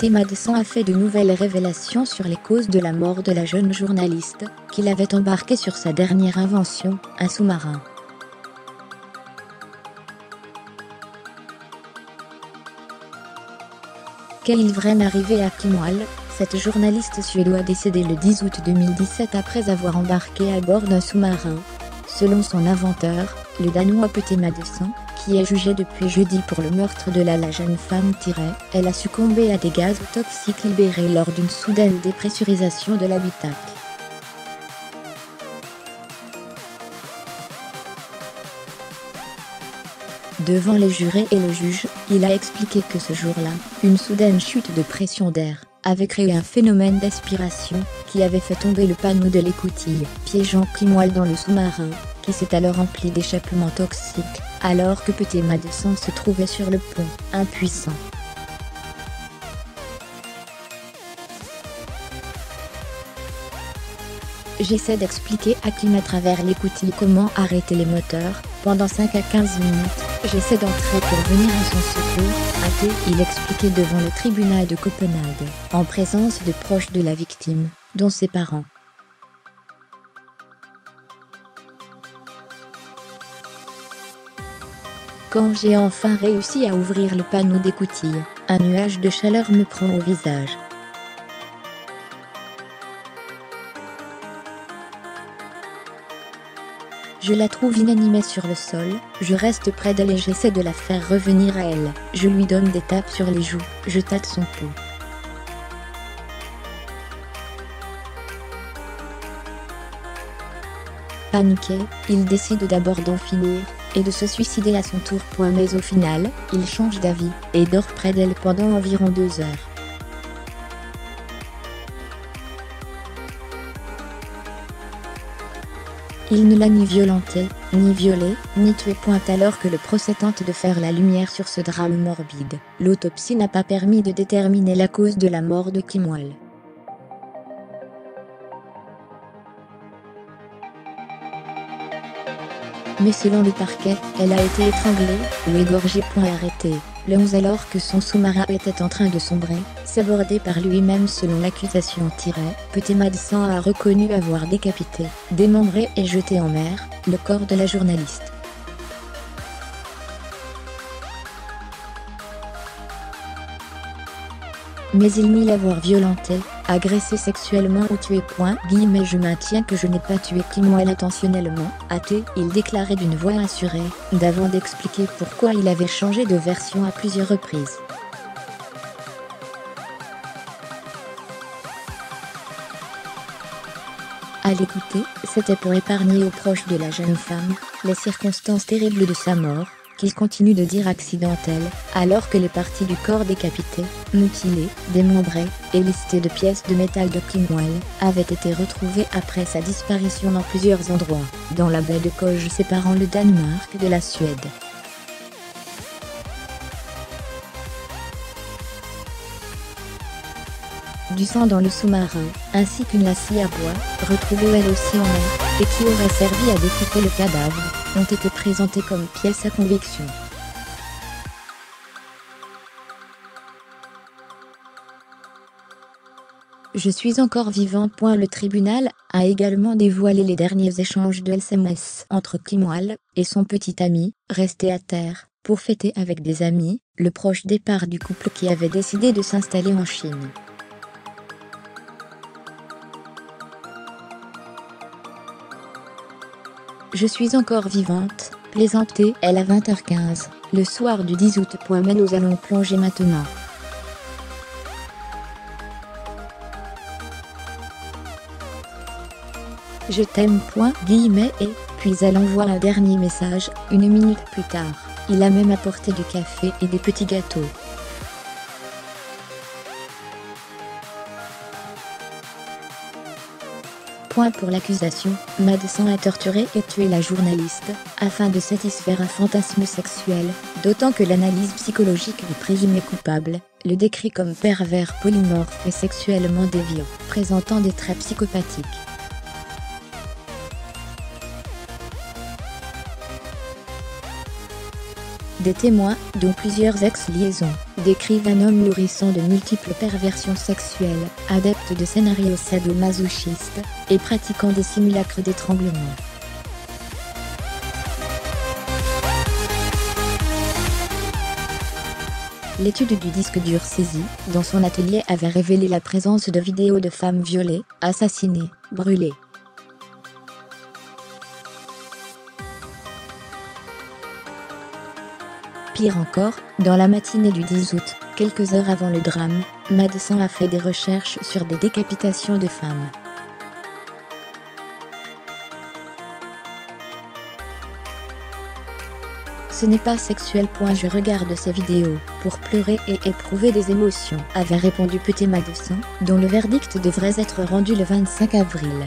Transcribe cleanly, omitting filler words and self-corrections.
Petit Madsen a fait de nouvelles révélations sur les causes de la mort de la jeune journaliste, qu'il avait embarquée sur sa dernière invention, un sous-marin. Qu'est-il arrivé à Kim Wall, cette journaliste suédoise décédée le 10 août 2017 après avoir embarqué à bord d'un sous-marin. Selon son inventeur, le Danois Petit Madsen, qui est jugé depuis jeudi pour le meurtre de la jeune femme, elle a succombé à des gaz toxiques libérés lors d'une soudaine dépressurisation de l'habitacle. Devant les jurés et le juge, il a expliqué que ce jour-là, une soudaine chute de pression d'air avait créé un phénomène d'aspiration qui avait fait tomber le panneau de l'écoutille, piégeant Kim Wall dans le sous-marin, qui s'est alors rempli d'échappements toxiques, alors que Petit Madsen se trouvait sur le pont, impuissant. J'essaie d'expliquer à Kim à travers l'écoutille comment arrêter les moteurs. Pendant 5 à 15 minutes, j'essaie d'entrer pour venir à son secours, a-t-il expliqué devant le tribunal de Copenhague, en présence de proches de la victime, dont ses parents. Quand j'ai enfin réussi à ouvrir le panneau d'écoutille, un nuage de chaleur me prend au visage. Je la trouve inanimée sur le sol, je reste près d'elle et j'essaie de la faire revenir à elle. Je lui donne des tapes sur les joues, je tâte son pouls. Paniqué, il décide d'abord d'en finir, et de se suicider à son tour. Mais au final, il change d'avis, et dort près d'elle pendant environ 2 heures. Il ne l'a ni violentée, ni violée, ni tuée. Alors que le procès tente de faire la lumière sur ce drame morbide, l'autopsie n'a pas permis de déterminer la cause de la mort de Kim Wall. Mais selon le parquet, elle a été étranglée ou égorgée. Arrêtée le 11 alors que son sous-marin était en train de sombrer, sabordé par lui-même selon l'accusation. Petit Madsen a reconnu avoir décapité, démembré et jeté en mer le corps de la journaliste. Mais il nie l'avoir violentée, agressée sexuellement ou tuée. Je maintiens que je n'ai pas tué Kim Wall intentionnellement, a-t-il déclaré d'une voix assurée, d'avant d'expliquer pourquoi il avait changé de version à plusieurs reprises. À l'écouter, c'était pour épargner aux proches de la jeune femme les circonstances terribles de sa mort, qu'il continue de dire accidentelle, alors que les parties du corps décapitées, mutilées, démembrées et listées de pièces de métal de Kim Wall avaient été retrouvées après sa disparition dans plusieurs endroits, dans la baie de Køge séparant le Danemark de la Suède. Du sang dans le sous-marin, ainsi qu'une lasscie à bois, retrouvée elle aussi en mer, et qui aurait servi à découper le cadavre, ont été présentées comme pièces à conviction. Je suis encore vivant. Le tribunal a également dévoilé les derniers échanges de SMS entre Kim Wall et son petit ami, resté à terre, pour fêter avec des amis, le proche départ du couple qui avait décidé de s'installer en Chine. Je suis encore vivante, plaisantait-elle à 20h15, le soir du 10 août. Mais nous allons plonger maintenant. Je t'aime. Et puis elle envoie un dernier message, 1 minute plus tard. Il a même apporté du café et des petits gâteaux. Pour l'accusation, Madsen a torturé et tué la journaliste, afin de satisfaire un fantasme sexuel, d'autant que l'analyse psychologique du présumé coupable le décrit comme pervers polymorphe et sexuellement déviant, présentant des traits psychopathiques. Des témoins, dont plusieurs ex-liaisons, décrivent un homme nourrissant de multiples perversions sexuelles, adepte de scénarios sadomasochistes, et pratiquant des simulacres d'étranglement. L'étude du disque dur saisi dans son atelier avait révélé la présence de vidéos de femmes violées, assassinées, brûlées. Pire encore, dans la matinée du 10 août, quelques heures avant le drame, Médecins a fait des recherches sur des décapitations de femmes. Ce n'est pas sexuel. Je regarde ces vidéos pour pleurer et éprouver des émotions, avait répondu Petit Médecin, dont le verdict devrait être rendu le 25 avril.